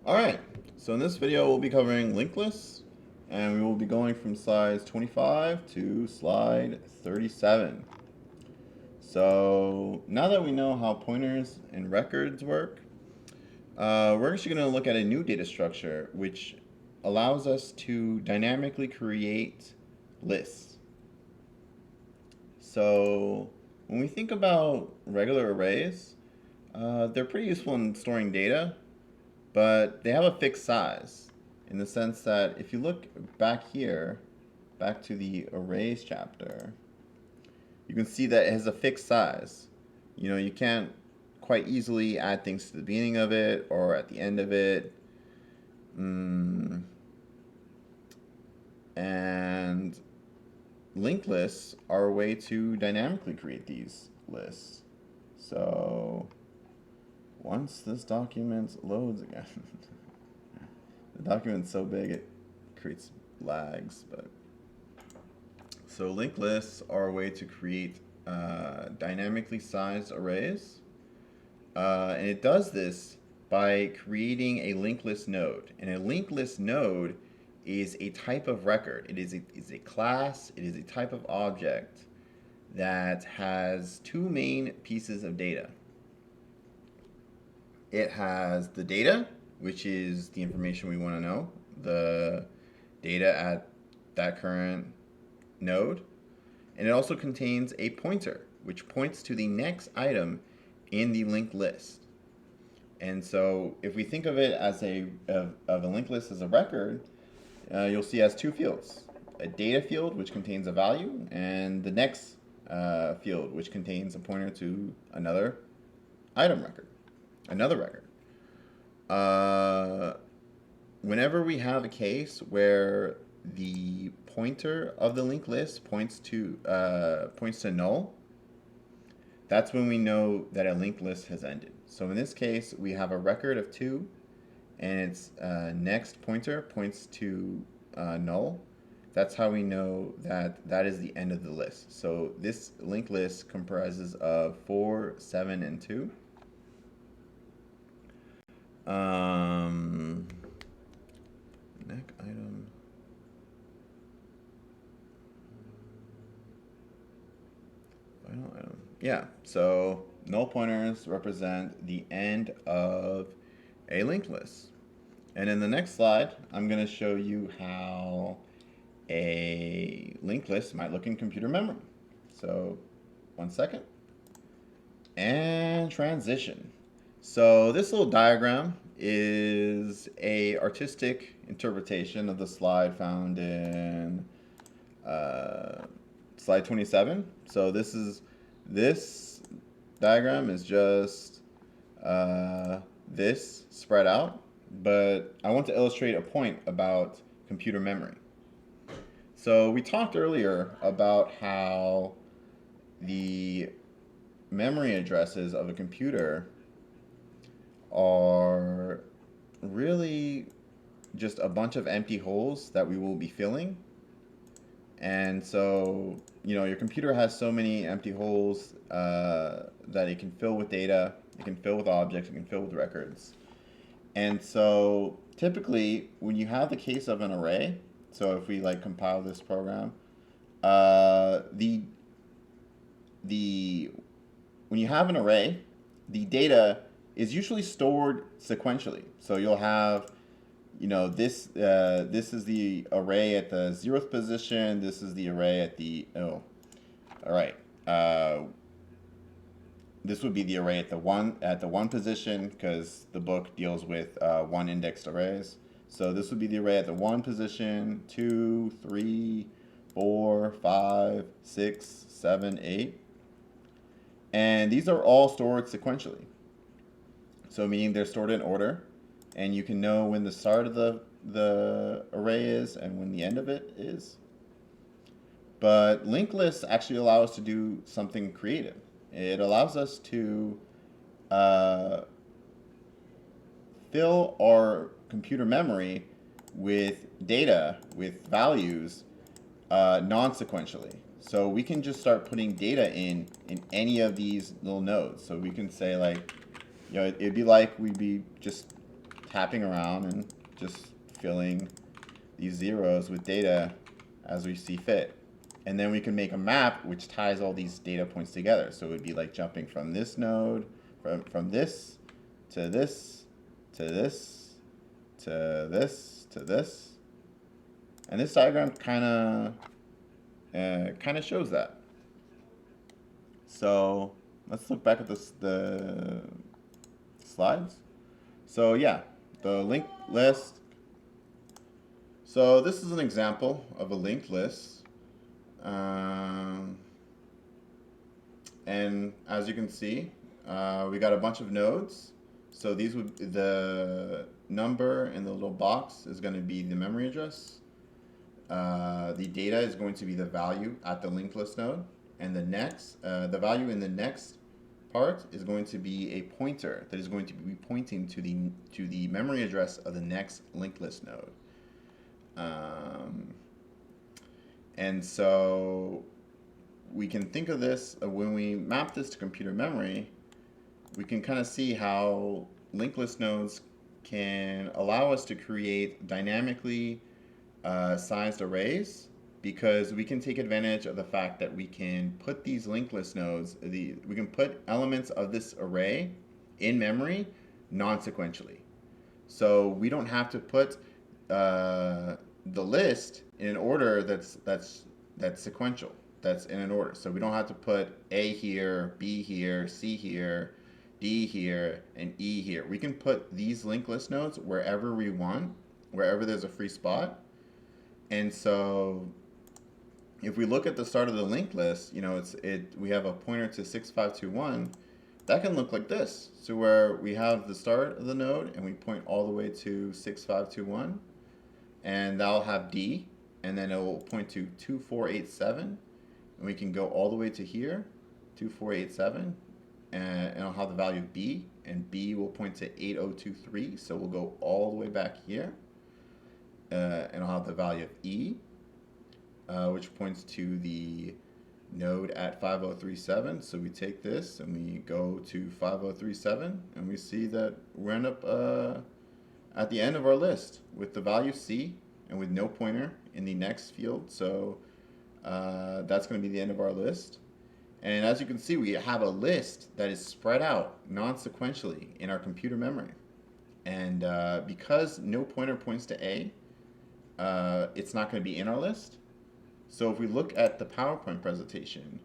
Alright, so in this video we'll be covering linked lists, and we will be going from slides 25 to slide 37. So now that we know how pointers and records work, we're actually going to look at a new data structure which allows us to dynamically create lists. So when we think about regular arrays, they're pretty useful in storing data, but they have a fixed size in the sense that if you look back here, back to the arrays chapter, you can see that it has a fixed size. You know, you can't quite easily add things to the beginning of it or at the end of it. And linked lists are a way to dynamically create these lists. So once this document loads again, the document's so big it creates lags, but so linked lists are a way to create dynamically sized arrays, and it does this by creating a linked list node. And a linked list node is a type of record. It is a class. It is a type of object that has two main pieces of data. It has the data, which is the information we want to know, the data at that current node, and it also contains a pointer, which points to the next item in the linked list. And so if we think of it as a linked list as a record, you'll see it has two fields: a data field, which contains a value, and the next field, which contains a pointer to another item record, another record. Whenever we have a case where the pointer of the linked list points to null, that's when we know that a linked list has ended. So in this case, we have a record of 2, and its next pointer points to null. That's how we know that that is the end of the list. So this linked list comprises of 4, 7, and 2. Neck item. Final item. Yeah, so null pointers represent the end of a linked list. And in the next slide, I'm going to show you how a linked list might look in computer memory. So, one second. And transition. So this little diagram is a artistic interpretation of the slide found in slide 27. So this diagram is just this spread out, but I want to illustrate a point about computer memory. So we talked earlier about how the memory addresses of a computer are really just a bunch of empty holes that we will be filling. And so, you know, your computer has so many empty holes that it can fill with data, it can fill with objects, it can fill with records. And so typically when you have the case of an array, so if we like compile this program, when you have an array, the data is usually stored sequentially. So you'll have, you know, this is the array at the 0th position. This is the array at the all right. This would be the array at the one position because the book deals with one indexed arrays. So this would be the array at the 1 position, 2, 3, 4, 5, 6, 7, 8. And these are all stored sequentially. So meaning they're stored in order, and you can know when the start of the array is and when the end of it is. But linked lists actually allow us to do something creative. It allows us to fill our computer memory with data, with values, non-sequentially. So we can just start putting data in any of these little nodes. So we can say like, you know, it'd be like we'd be just tapping around and just filling these zeros with data as we see fit. And then we can make a map which ties all these data points together. So it would be like jumping from this node, from this to this to this to this to this. And this diagram kind of shows that. So let's look back at the slides. So yeah, the linked list. So this is an example of a linked list. And as you can see, we got a bunch of nodes. So these would, the number in the little box is going to be the memory address. The data is going to be the value at the linked list node, and the value in the next part is going to be a pointer that is going to be pointing to the memory address of the next linked list node. And so we can think of this, when we map this to computer memory, we can kind of see how linked list nodes can allow us to create dynamically sized arrays, because we can take advantage of the fact that we can put these linked list nodes, we can put elements of this array in memory non-sequentially. So we don't have to put the list in an order that's sequential, that's in an order. So we don't have to put A here, B here, C here, D here, and E here. We can put these linked list nodes wherever we want, wherever there's a free spot. And so if we look at the start of the linked list, we have a pointer to 6521. That can look like this. So where we have the start of the node and we point all the way to 6521, and that'll have D, and then it will point to 2487, and we can go all the way to here, 2487, and it'll have the value of B, and B will point to 8023, so we'll go all the way back here, and I'll have the value of E, which points to the node at 5037. So we take this and we go to 5037, and we see that we end up at the end of our list with the value C and with no pointer in the next field. So that's going to be the end of our list. And as you can see, we have a list that is spread out non-sequentially in our computer memory. And because no pointer points to A, it's not going to be in our list. So if we look at the PowerPoint presentation,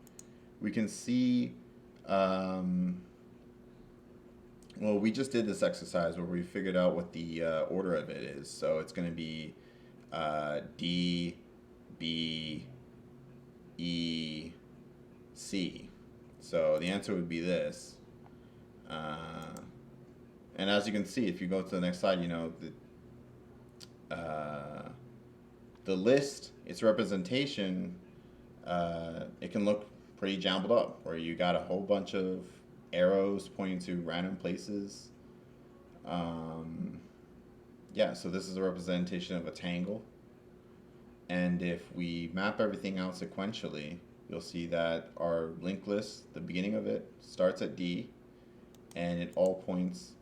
we can see, well, we just did this exercise where we figured out what the order of it is. So it's going to be D, B, E, C. So the answer would be this. And as you can see, if you go to the next slide, the list, its representation, it can look pretty jumbled up, where you got a whole bunch of arrows pointing to random places. Yeah, so this is a representation of a tangle. And if we map everything out sequentially, you'll see that our linked list, the beginning of it, starts at D, and it all points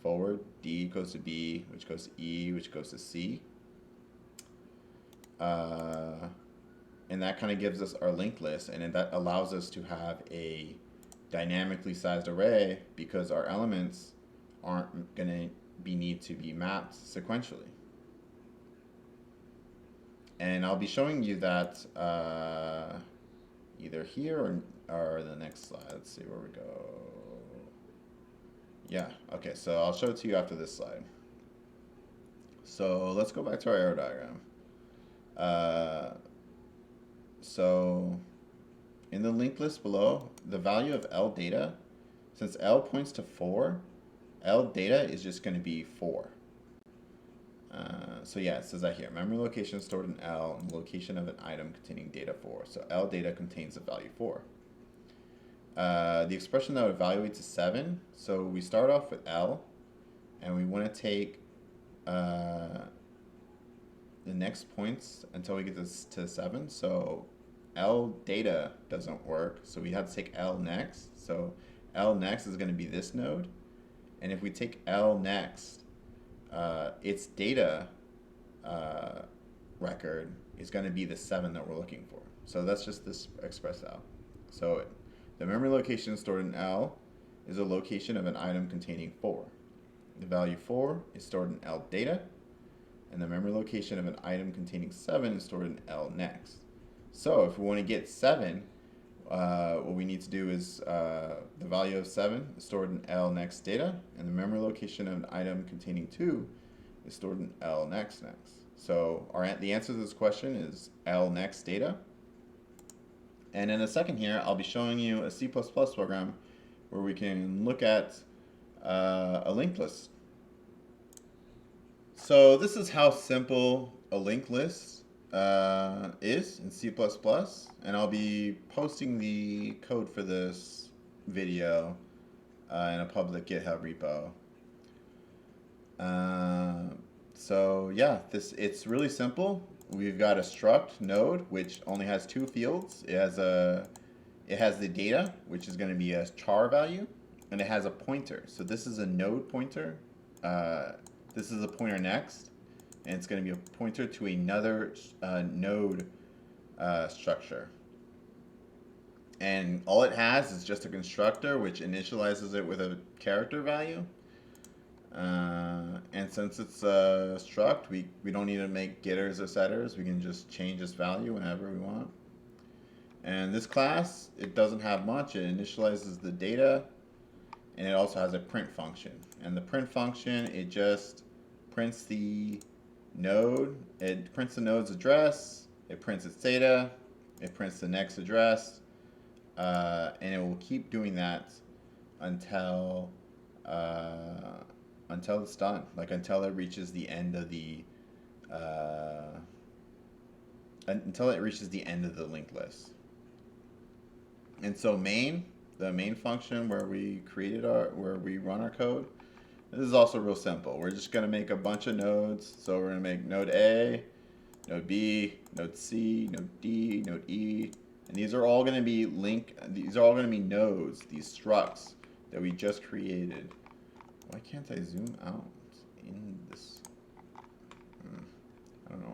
forward. D goes to B, which goes to E, which goes to C. And that kind of gives us our linked list, and that allows us to have a dynamically sized array because our elements aren't going to need to be mapped sequentially. And I'll be showing you that either here or the next slide. Let's see where we go. Yeah, okay, so I'll show it to you after this slide. So let's go back to our arrow diagram. So in the linked list below, the value of L data, since L points to 4, L data is just going to be 4. So yeah, it says that here. Memory location stored in L and the location of an item containing data 4. So L data contains the value 4. The expression that evaluates is 7. So we start off with L, and we want to take the next points until we get to 7. So L data doesn't work, so we have to take L next. So L next is going to be this node, and if we take L next, its data record is going to be the 7 that we're looking for. So that's just this expressed out. So the memory location stored in L is a location of an item containing 4. The value 4 is stored in L data, and the memory location of an item containing 7 is stored in L next. So if we want to get 7, what we need to do is the value of 7 is stored in L next data, and the memory location of an item containing 2 is stored in L next. So the answer to this question is L next data. And in a second here, I'll be showing you a C++ program where we can look at a linked list. So this is how simple a linked list is in C++, and I'll be posting the code for this video in a public GitHub repo. So yeah, it's really simple. We've got a struct node which only has 2 fields. It has the data, which is going to be a char value, and it has a pointer. So this is a node pointer. This is a pointer next, and it's going to be a pointer to another node structure. And all it has is just a constructor which initializes it with a character value. And since it's a struct, we don't need to make getters or setters. We can just change this value whenever we want. And this class, it doesn't have much. It initializes the data, and it also has a print function. And the print function, it just prints the node. It prints the node's address. It prints its data. It prints the next address. And it will keep doing that until it's done, like until it reaches the end of the linked list. And so the main function where we run our code, this is also real simple. We're just going to make a bunch of nodes. So we're going to make node A, node B, node C, node D, node E, and these are all going to be nodes, these structs that we just created. Why can't I zoom out in this? I don't know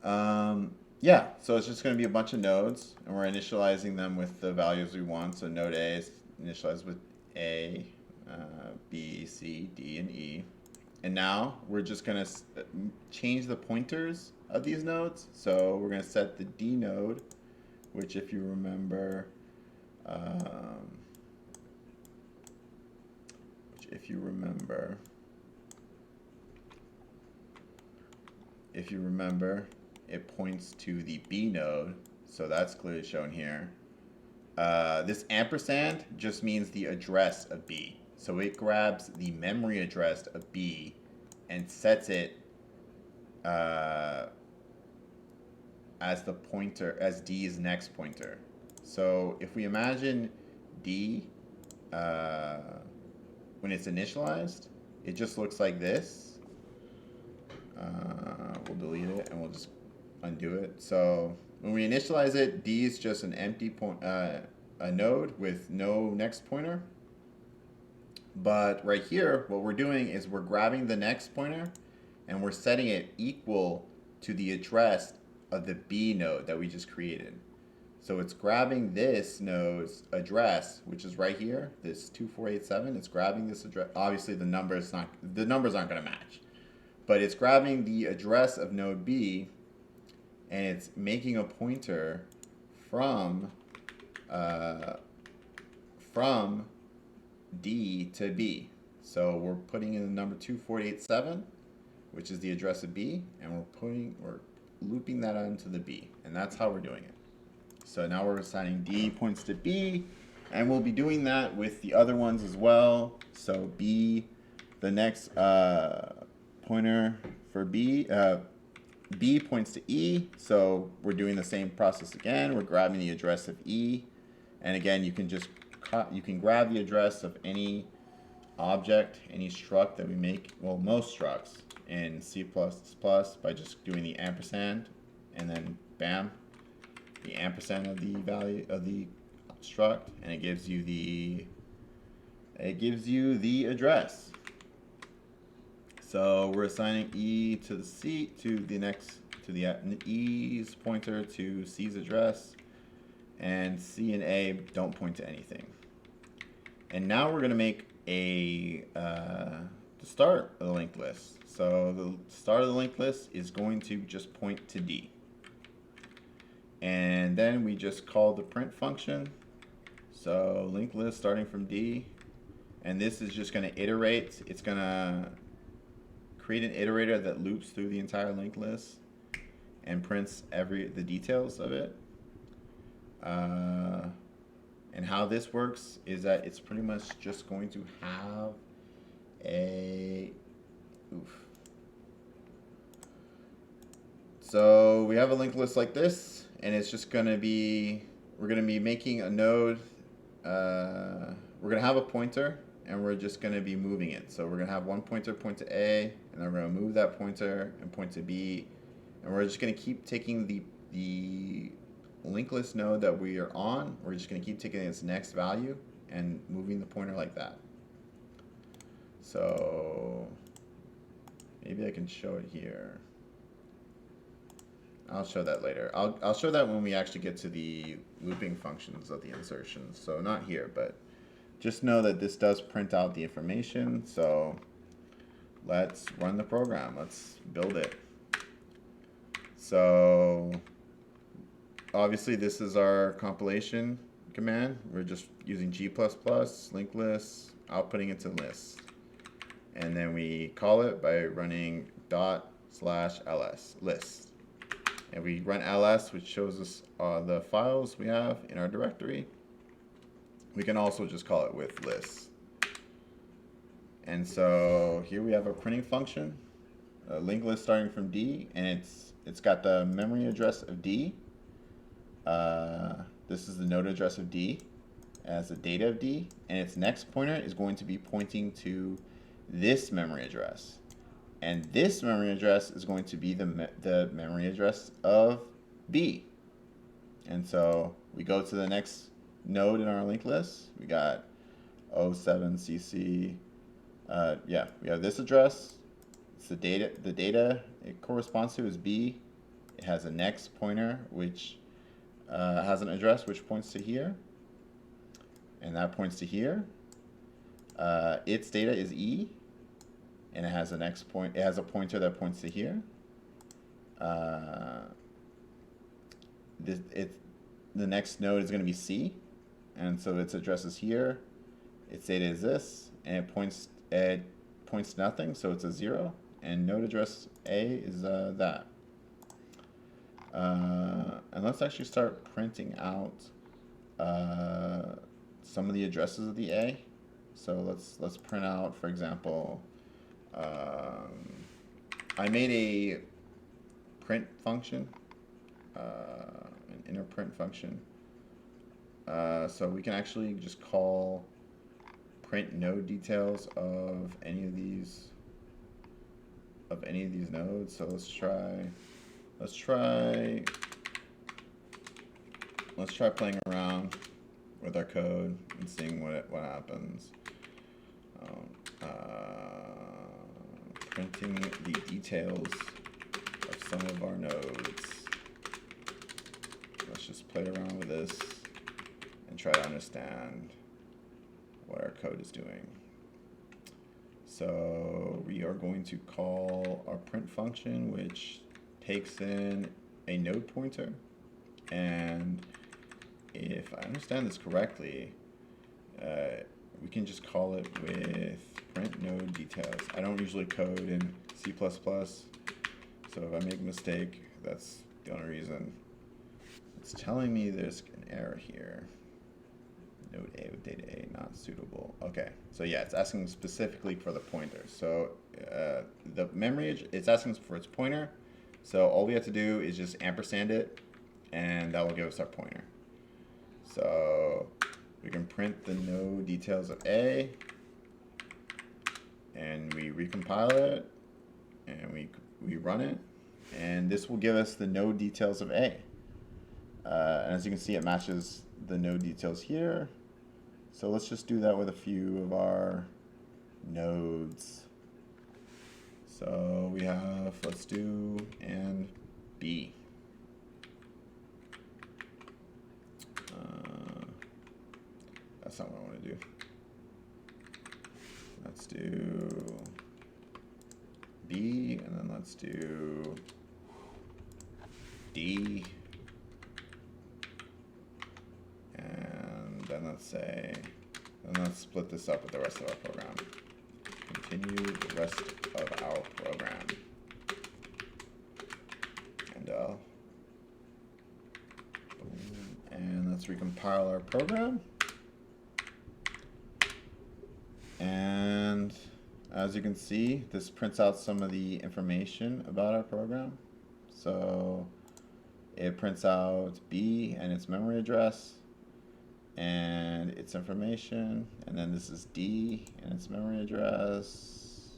why. Yeah, so it's just going to be a bunch of nodes, and we're initializing them with the values we want. So node A is initialized with A, B, C, D, and E. And now we're just going to change the pointers of these nodes. So we're going to set the D node, which if you remember, it points to the B node, so that's clearly shown here. This ampersand just means the address of B. So it grabs the memory address of B and sets it as the pointer, as D's next pointer. So if we imagine D, when it's initialized, it just looks like this. We'll delete it and we'll just undo it. So when we initialize it, D is just an empty a node with no next pointer. But right here, what we're doing is we're grabbing the next pointer and we're setting it equal to the address of the B node that we just created. So it's grabbing this node's address, which is right here, this 2487. It's grabbing this address. Obviously, the numbers aren't going to match, but it's grabbing the address of node B, and it's making a pointer from D to B. So we're putting in the number 2487, which is the address of B, and we're looping that onto the B, and that's how we're doing it. So now we're assigning D points to B, and we'll be doing that with the other ones as well. So B, the next pointer for B, B points to E, so we're doing the same process again. We're grabbing the address of E, and again, you can grab the address of any object, any struct that we make, well, most structs in C++ by just doing the ampersand, and then bam, the ampersand of the value of the struct, and it gives you the address. So we're assigning E to the C to the E's pointer to C's address, and C and A don't point to anything. And now we're going to make the start of the linked list. So the start of the linked list is going to just point to D. And then we just call the print function. So linked list starting from D. And this is just going to iterate. It's going to create an iterator that loops through the entire linked list and prints the details of it. And how this works is that it's pretty much just going to have So we have a linked list like this, and it's just going to be, we're going to be making a node, we're going to have a pointer, and we're just going to be moving it. So we're going to have one pointer point to A, and then we're going to move that pointer and point to B, and we're just going to keep taking the linked list node that we are on, we're just going to keep taking its next value and moving the pointer like that. So maybe I can show it here. I'll show that later. I'll show that when we actually get to the looping functions of the insertions. So not here, but just know that this does print out the information. So let's run the program. Let's build it. So obviously this is our compilation command. We're just using G++, linked list, outputting it to list. And then we call it by running ./ls, list. And we run ls, which shows us the files we have in our directory. We can also just call it with list. And so here we have a printing function, a linked list starting from D, and it's got the memory address of D. This is the node address of D as the data of D, and its next pointer is going to be pointing to this memory address. And this memory address is going to be the memory address of B. And so we go to the next node in our linked list. We got 07cc. We have this address. It's the data it corresponds to is B. It has a next pointer which has an address which points to here. And that points to here. Its data is E. And it has a it has a pointer that points to here. The next node is going to be C, and so its address is here. Its data is this, and it points to nothing, so it's a 0. And node address A is that. And let's actually start printing out some of the addresses of the A. So let's print out, for example. I made a print function, an inner print function. So we can actually just call print node details of any of these nodes. So let's try playing around with our code and seeing what happens. Printing the details of some of our nodes. Let's just play around with this and try to understand what our code is doing. So we are going to call our print function, which takes in a node pointer, and if I understand this correctly, we can just call it with print node details. I don't usually code in C++, so if I make a mistake, that's the only reason. It's telling me there's an error here. Node A with data A not suitable. Okay, so yeah, it's asking specifically for the pointer. So the memory, it's asking for its pointer. So all we have to do is just ampersand it, and that will give us our pointer. So we can print the node details of A, and we recompile it, and we run it, and this will give us the node details of A. And as you can see, it matches the node details here. So let's just do that with a few of our nodes. So we have, let's do and B. That's not what I want to do. Let's do B, and then let's do D. And then let's say, and let's split this up with the rest of our program. Continue the rest of our program. And let's recompile our program. And as you can see, this prints out some of the information about our program. So it prints out B and its memory address and its information, and then this is D and its memory address.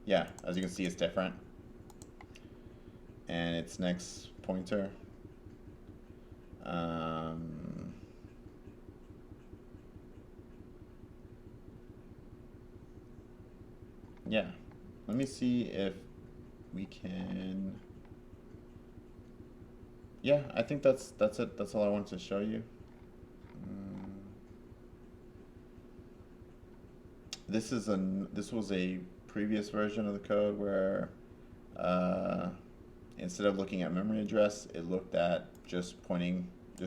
Yeah, as you can see, it's different. And its next pointer. Yeah, let me see if we can. Yeah, I think that's it. That's all I wanted to show you. This was a previous version of the code where instead of looking at memory address, it looked at just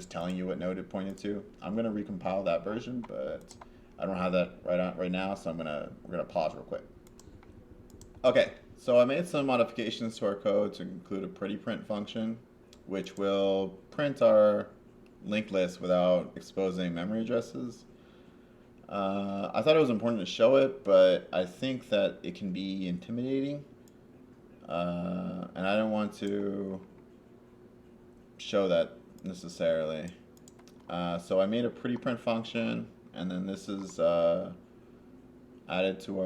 telling you what node it pointed to. I'm gonna recompile that version, but I don't have that right now, so we're gonna pause real quick. Okay, so I made some modifications to our code to include a pretty print function, which will print our linked list without exposing memory addresses. I thought it was important to show it, but I think that it can be intimidating, and I don't want to show that necessarily. So I made a pretty print function, and then this is added to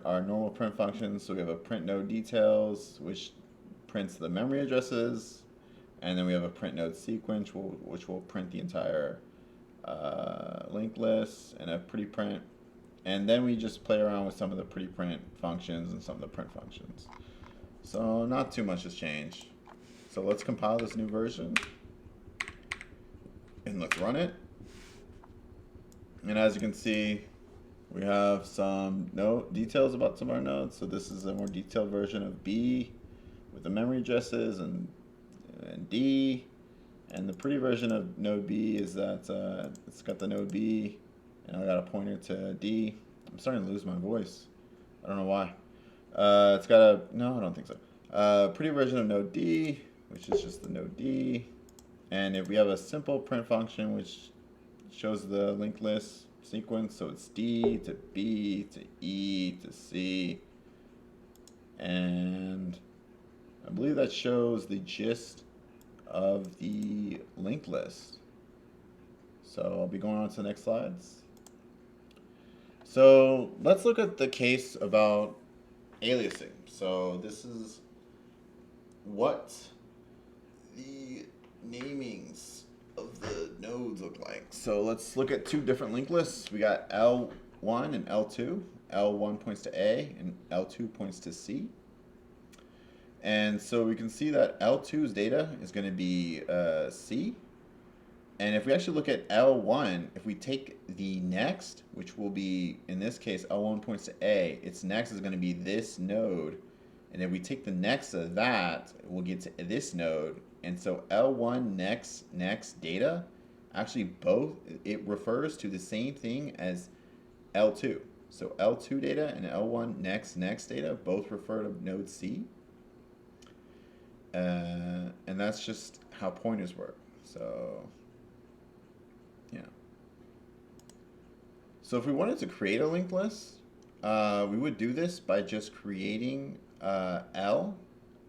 our normal print function. So we have a print node details, which prints the memory addresses, and then we have a print node sequence, which will print the entire linked list, and a pretty print. And then we just play around with some of the pretty print functions and some of the print functions. So not too much has changed. So let's compile this new version, and let's run it. And as you can see, we have some details about some of our nodes. So this is a more detailed version of B with the memory addresses and D. And the pretty version of node B is that it's got the node B, and I got a pointer to D. I'm starting to lose my voice. I don't know why. It's got no, I don't think so. Pretty version of node D, which is just the node D. And if we have a simple print function which shows the linked list sequence, so it's D to B to E to C. And I believe that shows the gist of the linked list. So I'll be going on to the next slides. So let's look at the case about aliasing. So this is what the namings of the nodes look like. So let's look at two different linked lists. We got L1 and L2. L1 points to A and L2 points to C. And so we can see that L2's data is going to be C. And if we actually look at L1, if we take the next, which will be, in this case, L1 points to A, its next is going to be this node. And if we take the next of that, we'll get to this node. And so L1 next data, actually it refers to the same thing as L2. So L2 data and L1 next data both refer to node C. And that's just how pointers work. So, yeah. So if we wanted to create a linked list, we would do this by just creating L,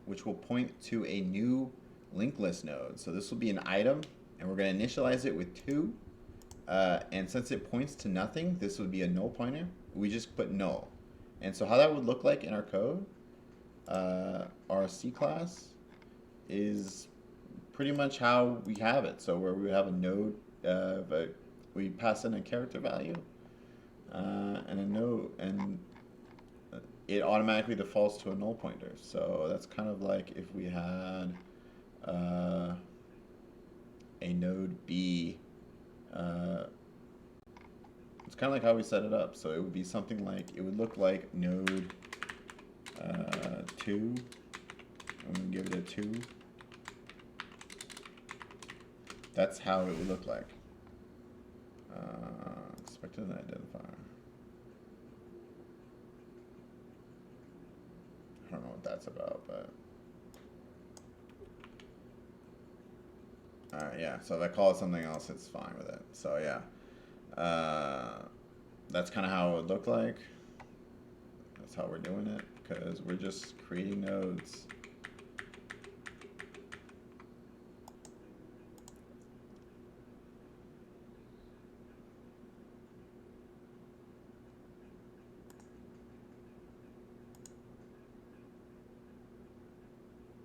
which will point to a new linked list node. So this will be an item, and we're going to initialize it with 2. And since it points to nothing, this would be a null pointer. We just put null. And so how that would look like in our code, our C class is pretty much how we have it. So where we have a node, we pass in a character value, and a node, and it automatically defaults to a null pointer. So that's kind of like if we had uh, a node B. It's kind of like how we set it up. So it would be something like, it would look like node 2. I'm going to give it a 2. That's how it would look like. Expected identifier. I don't know what that's about, but alright, yeah. So if I call it something else, it's fine with it. So yeah, that's kind of how it would look like. That's how we're doing it, because we're just creating nodes.